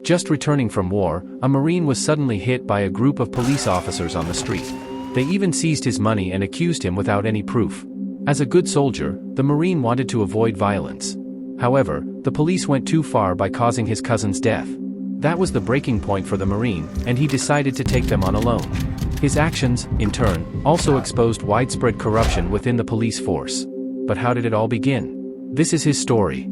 Just returning from war, a Marine was suddenly hit by a group of police officers on the street. They even seized his money and accused him without any proof. As a good soldier, the Marine wanted to avoid violence. However, the police went too far by causing his cousin's death. That was the breaking point for the Marine, and he decided to take them on alone. His actions, in turn, also exposed widespread corruption within the police force. But how did it all begin? This is his story.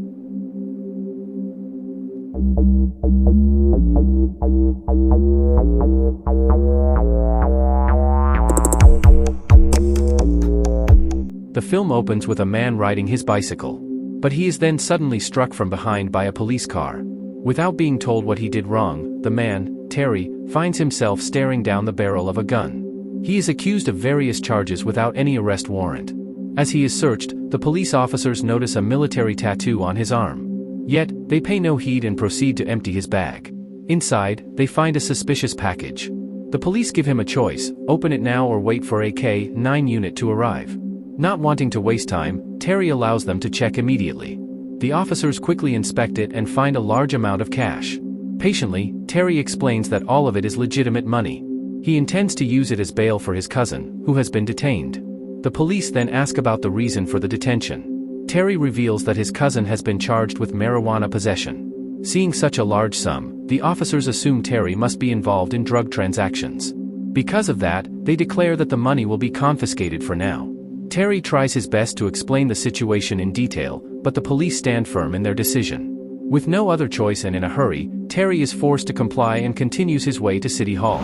The film opens with a man riding his bicycle. But he is then suddenly struck from behind by a police car. Without being told what he did wrong, the man, Terry, finds himself staring down the barrel of a gun. He is accused of various charges without any arrest warrant. As he is searched, the police officers notice a military tattoo on his arm. Yet, they pay no heed and proceed to empty his bag. Inside, they find a suspicious package. The police give him a choice: open it now or wait for a K-9 unit to arrive. Not wanting to waste time, Terry allows them to check immediately. The officers quickly inspect it and find a large amount of cash. Patiently, Terry explains that all of it is legitimate money. He intends to use it as bail for his cousin, who has been detained. The police then ask about the reason for the detention. Terry reveals that his cousin has been charged with marijuana possession. Seeing such a large sum, the officers assume Terry must be involved in drug transactions. Because of that, they declare that the money will be confiscated for now. Terry tries his best to explain the situation in detail, but the police stand firm in their decision. With no other choice and in a hurry, Terry is forced to comply and continues his way to City Hall.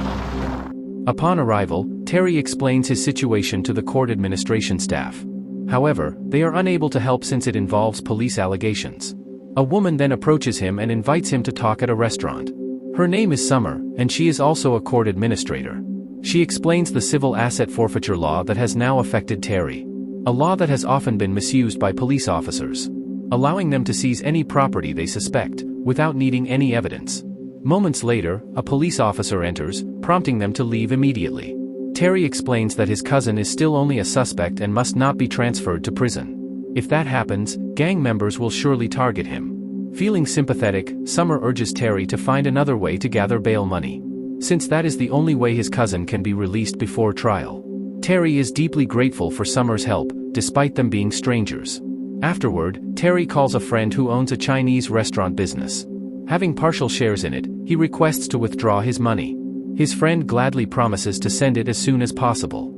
Upon arrival, Terry explains his situation to the court administration staff. However, they are unable to help since it involves police allegations. A woman then approaches him and invites him to talk at a restaurant. Her name is Summer, and she is also a court administrator. She explains the civil asset forfeiture law that has now affected Terry. A law that has often been misused by police officers, allowing them to seize any property they suspect, without needing any evidence. Moments later, a police officer enters, prompting them to leave immediately. Terry explains that his cousin is still only a suspect and must not be transferred to prison. If that happens, gang members will surely target him. Feeling sympathetic, Summer urges Terry to find another way to gather bail money, since that is the only way his cousin can be released before trial. Terry is deeply grateful for Summer's help, despite them being strangers. Afterward, Terry calls a friend who owns a Chinese restaurant business. Having partial shares in it, he requests to withdraw his money. His friend gladly promises to send it as soon as possible.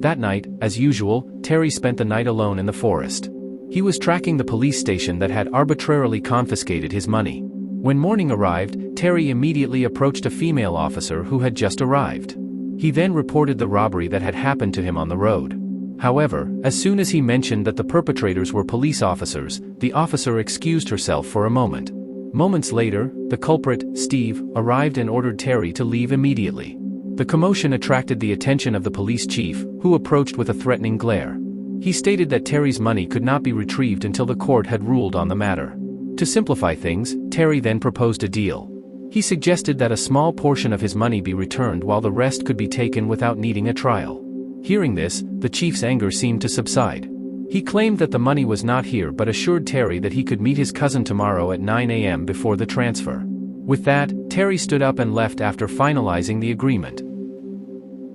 That night, as usual, Terry spent the night alone in the forest. He was tracking the police station that had arbitrarily confiscated his money. When morning arrived, Terry immediately approached a female officer who had just arrived. He then reported the robbery that had happened to him on the road. However, as soon as he mentioned that the perpetrators were police officers, the officer excused herself for a moment. Moments later, the culprit, Steve, arrived and ordered Terry to leave immediately. The commotion attracted the attention of the police chief, who approached with a threatening glare. He stated that Terry's money could not be retrieved until the court had ruled on the matter. To simplify things, Terry then proposed a deal. He suggested that a small portion of his money be returned while the rest could be taken without needing a trial. Hearing this, the chief's anger seemed to subside. He claimed that the money was not here but assured Terry that he could meet his cousin tomorrow at 9 a.m. before the transfer. With that, Terry stood up and left after finalizing the agreement.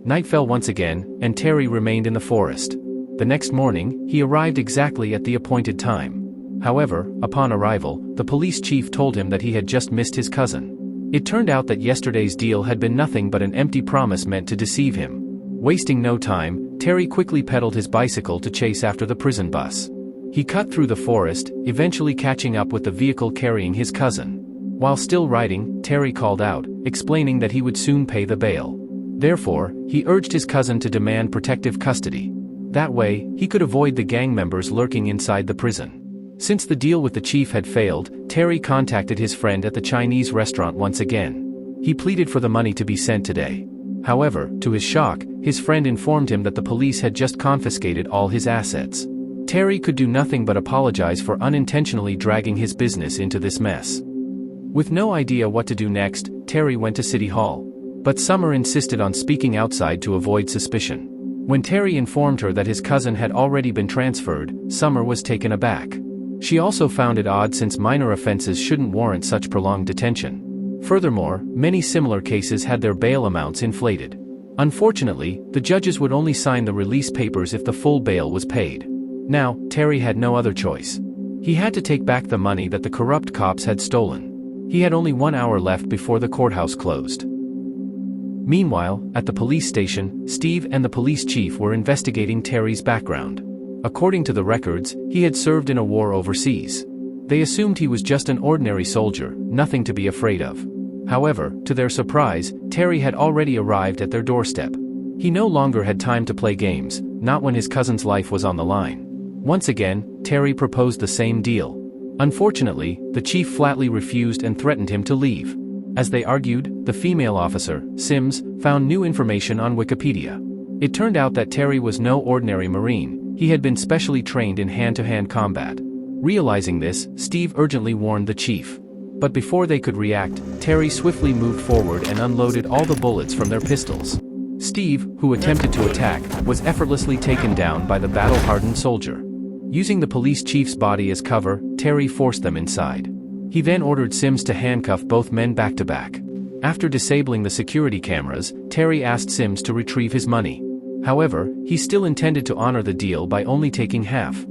Night fell once again, and Terry remained in the forest. The next morning, he arrived exactly at the appointed time. However, upon arrival, the police chief told him that he had just missed his cousin. It turned out that yesterday's deal had been nothing but an empty promise meant to deceive him. Wasting no time, Terry quickly pedaled his bicycle to chase after the prison bus. He cut through the forest, eventually catching up with the vehicle carrying his cousin. While still riding, Terry called out, explaining that he would soon pay the bail. Therefore, he urged his cousin to demand protective custody. That way, he could avoid the gang members lurking inside the prison. Since the deal with the chief had failed, Terry contacted his friend at the Chinese restaurant once again. He pleaded for the money to be sent today. However, to his shock, his friend informed him that the police had just confiscated all his assets. Terry could do nothing but apologize for unintentionally dragging his business into this mess. With no idea what to do next, Terry went to City Hall. But Summer insisted on speaking outside to avoid suspicion. When Terry informed her that his cousin had already been transferred, Summer was taken aback. She also found it odd since minor offenses shouldn't warrant such prolonged detention. Furthermore, many similar cases had their bail amounts inflated. Unfortunately, the judges would only sign the release papers if the full bail was paid. Now, Terry had no other choice. He had to take back the money that the corrupt cops had stolen. He had only 1 hour left before the courthouse closed. Meanwhile, at the police station, Steve and the police chief were investigating Terry's background. According to the records, he had served in a war overseas. They assumed he was just an ordinary soldier, nothing to be afraid of. However, to their surprise, Terry had already arrived at their doorstep. He no longer had time to play games, not when his cousin's life was on the line. Once again, Terry proposed the same deal. Unfortunately, the chief flatly refused and threatened him to leave. As they argued, the female officer, Sims, found new information on Wikipedia. It turned out that Terry was no ordinary Marine, he had been specially trained in hand-to-hand combat. Realizing this, Steve urgently warned the chief. But before they could react, Terry swiftly moved forward and unloaded all the bullets from their pistols. Steve, who attempted to attack, was effortlessly taken down by the battle-hardened soldier. Using the police chief's body as cover, Terry forced them inside. He then ordered Sims to handcuff both men back to back. After disabling the security cameras, Terry asked Sims to retrieve his money. However, he still intended to honor the deal by only taking half.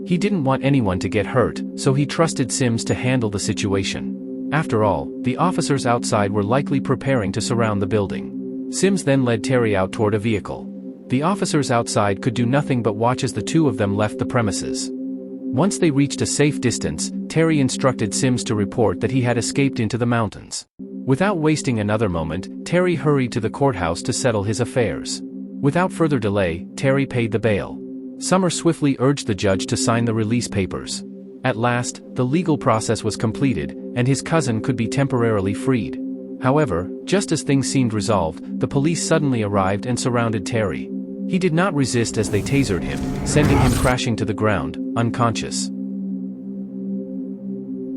He didn't want anyone to get hurt, so he trusted Sims to handle the situation. After all, the officers outside were likely preparing to surround the building. Sims then led Terry out toward a vehicle. The officers outside could do nothing but watch as the two of them left the premises. Once they reached a safe distance, Terry instructed Sims to report that he had escaped into the mountains. Without wasting another moment, Terry hurried to the courthouse to settle his affairs. Without further delay, Terry paid the bail. Summer swiftly urged the judge to sign the release papers. At last, the legal process was completed, and his cousin could be temporarily freed. However, just as things seemed resolved, the police suddenly arrived and surrounded Terry. He did not resist as they tasered him, sending him crashing to the ground, unconscious.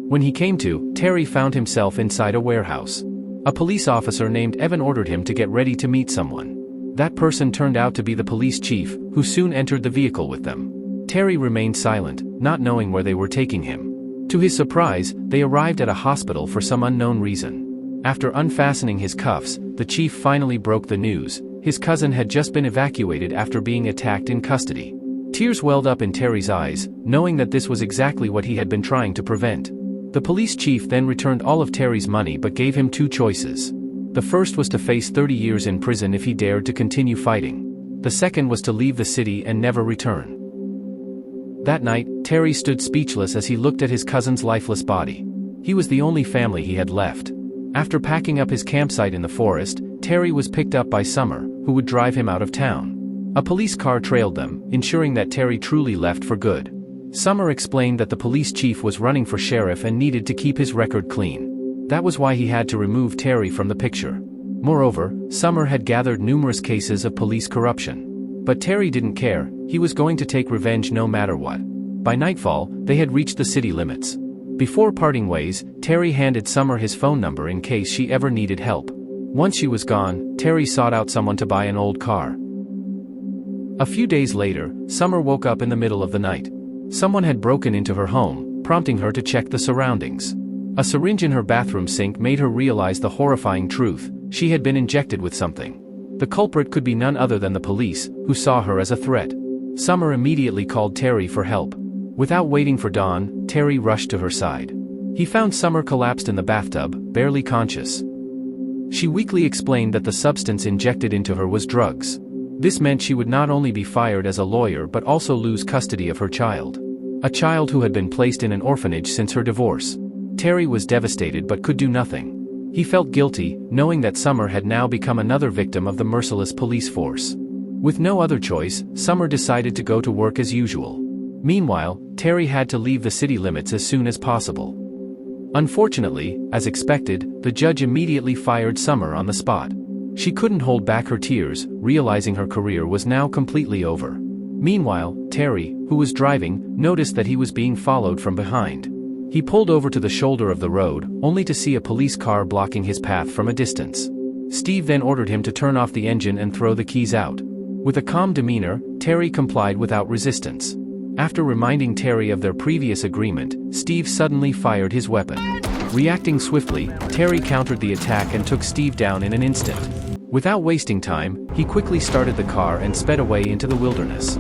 When he came to, Terry found himself inside a warehouse. A police officer named Evan ordered him to get ready to meet someone. That person turned out to be the police chief, who soon entered the vehicle with them. Terry remained silent, not knowing where they were taking him. To his surprise, they arrived at a hospital for some unknown reason. After unfastening his cuffs, the chief finally broke the news. His cousin had just been evacuated after being attacked in custody. Tears welled up in Terry's eyes, knowing that this was exactly what he had been trying to prevent. The police chief then returned all of Terry's money but gave him two choices. The first was to face 30 years in prison if he dared to continue fighting. The second was to leave the city and never return. That night, Terry stood speechless as he looked at his cousin's lifeless body. He was the only family he had left. After packing up his campsite in the forest, Terry was picked up by Summer, who would drive him out of town. A police car trailed them, ensuring that Terry truly left for good. Summer explained that the police chief was running for sheriff and needed to keep his record clean. That was why he had to remove Terry from the picture. Moreover, Summer had gathered numerous cases of police corruption. But Terry didn't care, he was going to take revenge no matter what. By nightfall, they had reached the city limits. Before parting ways, Terry handed Summer his phone number in case she ever needed help. Once she was gone, Terry sought out someone to buy an old car. A few days later, Summer woke up in the middle of the night. Someone had broken into her home, prompting her to check the surroundings. A syringe in her bathroom sink made her realize the horrifying truth: she had been injected with something. The culprit could be none other than the police, who saw her as a threat. Summer immediately called Terry for help. Without waiting for dawn, Terry rushed to her side. He found Summer collapsed in the bathtub, barely conscious. She weakly explained that the substance injected into her was drugs. This meant she would not only be fired as a lawyer but also lose custody of her child. A child who had been placed in an orphanage since her divorce. Terry was devastated but could do nothing. He felt guilty, knowing that Summer had now become another victim of the merciless police force. With no other choice, Summer decided to go to work as usual. Meanwhile, Terry had to leave the city limits as soon as possible. Unfortunately, as expected, the judge immediately fired Summer on the spot. She couldn't hold back her tears, realizing her career was now completely over. Meanwhile, Terry, who was driving, noticed that he was being followed from behind. He pulled over to the shoulder of the road, only to see a police car blocking his path from a distance. Steve then ordered him to turn off the engine and throw the keys out. With a calm demeanor, Terry complied without resistance. After reminding Terry of their previous agreement, Steve suddenly fired his weapon. Reacting swiftly, Terry countered the attack and took Steve down in an instant. Without wasting time, he quickly started the car and sped away into the wilderness.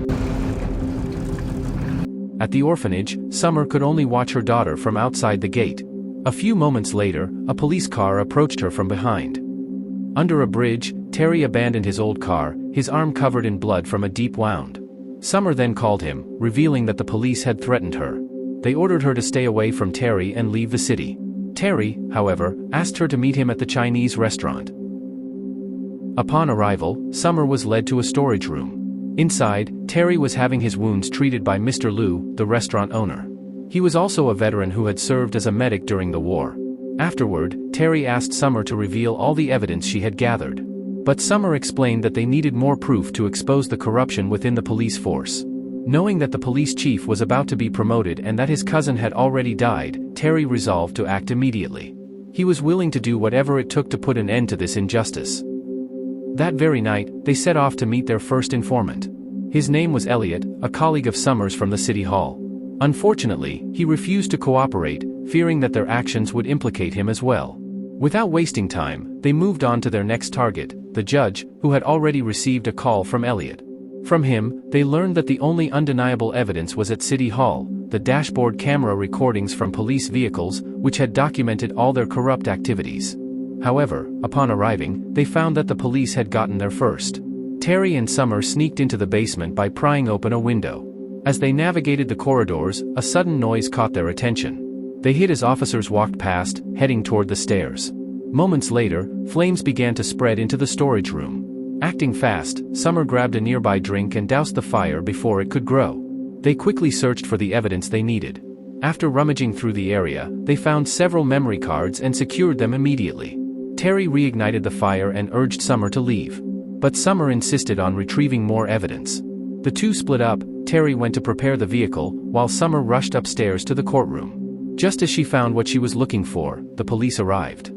At the orphanage, Summer could only watch her daughter from outside the gate. A few moments later, a police car approached her from behind. Under a bridge, Terry abandoned his old car, his arm covered in blood from a deep wound. Summer then called him, revealing that the police had threatened her. They ordered her to stay away from Terry and leave the city. Terry, however, asked her to meet him at the Chinese restaurant. Upon arrival, Summer was led to a storage room. Inside, Terry was having his wounds treated by Mr. Liu, the restaurant owner. He was also a veteran who had served as a medic during the war. Afterward, Terry asked Summer to reveal all the evidence she had gathered. But Summer explained that they needed more proof to expose the corruption within the police force. Knowing that the police chief was about to be promoted and that his cousin had already died, Terry resolved to act immediately. He was willing to do whatever it took to put an end to this injustice. That very night, they set off to meet their first informant. His name was Elliot, a colleague of Summer's from the city hall. Unfortunately, he refused to cooperate, fearing that their actions would implicate him as well. Without wasting time, they moved on to their next target, the judge, who had already received a call from Elliot. From him, they learned that the only undeniable evidence was at City Hall, the dashboard camera recordings from police vehicles, which had documented all their corrupt activities. However, upon arriving, they found that the police had gotten there first. Terry and Summer sneaked into the basement by prying open a window. As they navigated the corridors, a sudden noise caught their attention. They hid as officers walked past, heading toward the stairs. Moments later, flames began to spread into the storage room. Acting fast, Summer grabbed a nearby drink and doused the fire before it could grow. They quickly searched for the evidence they needed. After rummaging through the area, they found several memory cards and secured them immediately. Terry reignited the fire and urged Summer to leave. But Summer insisted on retrieving more evidence. The two split up. Terry went to prepare the vehicle, while Summer rushed upstairs to the courtroom. Just as she found what she was looking for, the police arrived.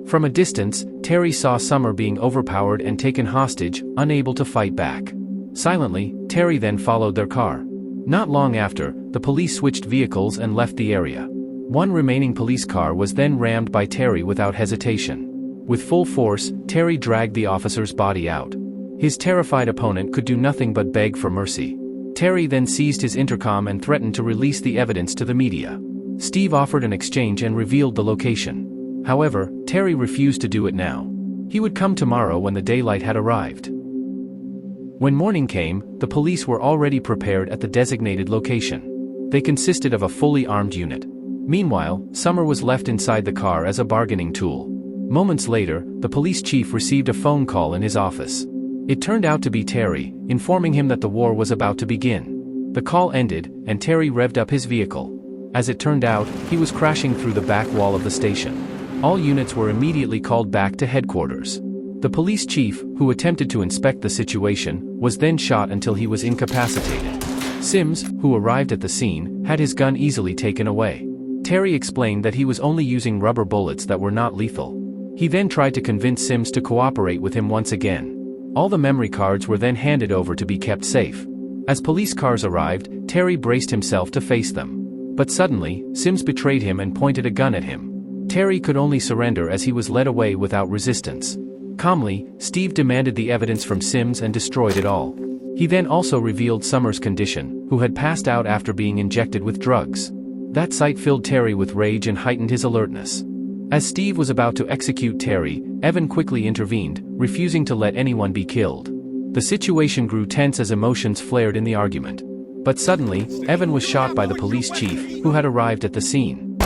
From a distance, Terry saw Summer being overpowered and taken hostage, unable to fight back. Silently, Terry then followed their car. Not long after, the police switched vehicles and left the area. One remaining police car was then rammed by Terry without hesitation. With full force, Terry dragged the officer's body out. His terrified opponent could do nothing but beg for mercy. Terry then seized his intercom and threatened to release the evidence to the media. Steve offered an exchange and revealed the location. However, Terry refused to do it now. He would come tomorrow when the daylight had arrived. When morning came, the police were already prepared at the designated location. They consisted of a fully armed unit. Meanwhile, Summer was left inside the car as a bargaining tool. Moments later, the police chief received a phone call in his office. It turned out to be Terry, informing him that the war was about to begin. The call ended, and Terry revved up his vehicle. As it turned out, he was crashing through the back wall of the station. All units were immediately called back to headquarters. The police chief, who attempted to inspect the situation, was then shot until he was incapacitated. Sims, who arrived at the scene, had his gun easily taken away. Terry explained that he was only using rubber bullets that were not lethal. He then tried to convince Sims to cooperate with him once again. All the memory cards were then handed over to be kept safe. As police cars arrived, Terry braced himself to face them. But suddenly, Sims betrayed him and pointed a gun at him. Terry could only surrender as he was led away without resistance. Calmly, Steve demanded the evidence from Sims and destroyed it all. He then also revealed Summer's condition, who had passed out after being injected with drugs. That sight filled Terry with rage and heightened his alertness. As Steve was about to execute Terry, Evan quickly intervened, refusing to let anyone be killed. The situation grew tense as emotions flared in the argument. But suddenly, Evan was shot by the police chief, who had arrived at the scene.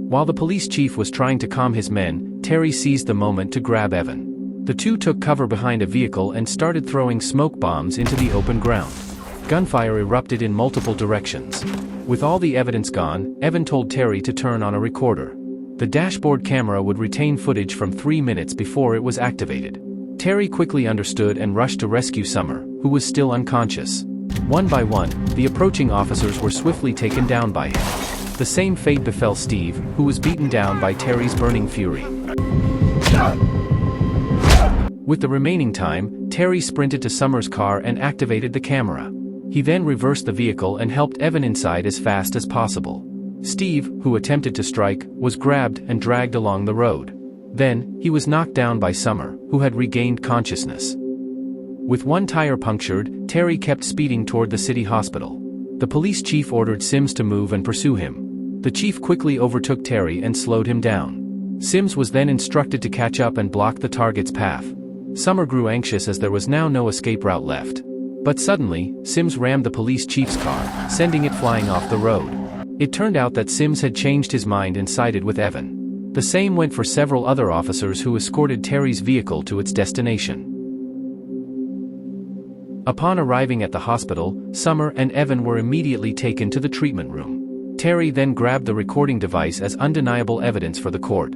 While the police chief was trying to calm his men, Terry seized the moment to grab Evan. The two took cover behind a vehicle and started throwing smoke bombs into the open ground. Gunfire erupted in multiple directions. With all the evidence gone, Evan told Terry to turn on a recorder. The dashboard camera would retain footage from 3 minutes before it was activated. Terry quickly understood and rushed to rescue Summer, who was still unconscious. One by one, the approaching officers were swiftly taken down by him. The same fate befell Steve, who was beaten down by Terry's burning fury. With the remaining time, Terry sprinted to Summer's car and activated the camera. He then reversed the vehicle and helped Evan inside as fast as possible. Steve, who attempted to strike, was grabbed and dragged along the road. Then, he was knocked down by Summer, who had regained consciousness. With one tire punctured, Terry kept speeding toward the city hospital. The police chief ordered Sims to move and pursue him. The chief quickly overtook Terry and slowed him down. Sims was then instructed to catch up and block the target's path. Summer grew anxious as there was now no escape route left. But suddenly, Sims rammed the police chief's car, sending it flying off the road. It turned out that Sims had changed his mind and sided with Evan. The same went for several other officers who escorted Terry's vehicle to its destination. Upon arriving at the hospital, Summer and Evan were immediately taken to the treatment room. Terry then grabbed the recording device as undeniable evidence for the court.